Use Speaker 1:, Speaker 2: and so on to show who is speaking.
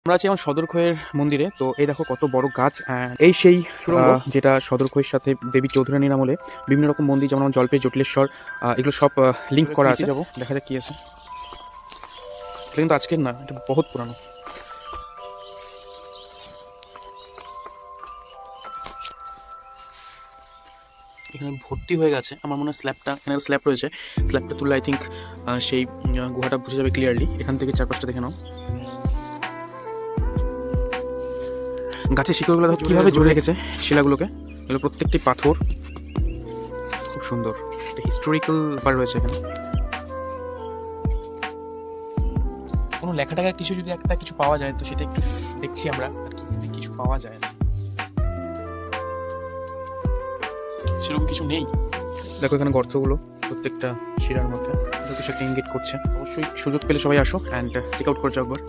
Speaker 1: আমরা আছি এখন সদরখয়ের মন্দিরে। তো এই দেখো কত বড় গাছ। এই সেই সুড়ঙ্গ যেটা সদরখয়ের সাথে দেবী চৌধুরানীর আমলে বিভিন্ন রকম মন্দির, যেমন জলপাই, জটিলেশ্বর, এগুলো সব লিঙ্ক করা আছে। যাবো, দেখা যাক কি আছে। এটা কিন্তু আজকের না, এটা বহুত পুরানো। এখানে ভর্তি হয়ে গেছে। আমার মনে হয় স্ল্যাবটা, এখানে স্ল্যাব রয়েছে, স্ল্যাবটা তুললে আই থিঙ্ক সেই গুহাটা বুঝে যাবে ক্লিয়ারলি। এখান থেকে চারপাশটা দেখে নাও। গাছের শিকড়গুলো দেখো কীভাবে জুড়ে রেখেছে শিলাগুলোকে। এগুলো প্রত্যেকটি পাথর, খুব সুন্দর। একটা হিস্টোরিক্যাল ব্যাপার রয়েছে এখানে। কোনো লেখা টাকা কিছু যদি একটা কিছু পাওয়া যায় তো সেটা একটু দেখছি আমরা, আর কি যদি কিছু পাওয়া যায় না সেরকম কিছু নেই। দেখো এখানে গর্তগুলো প্রত্যেকটা শিরার মধ্যে কিছু একটা ইঙ্গিত করছে। অবশ্যই সুযোগ পেলে সবাই আসো অ্যান্ড চেক আউট করে যাও একবার।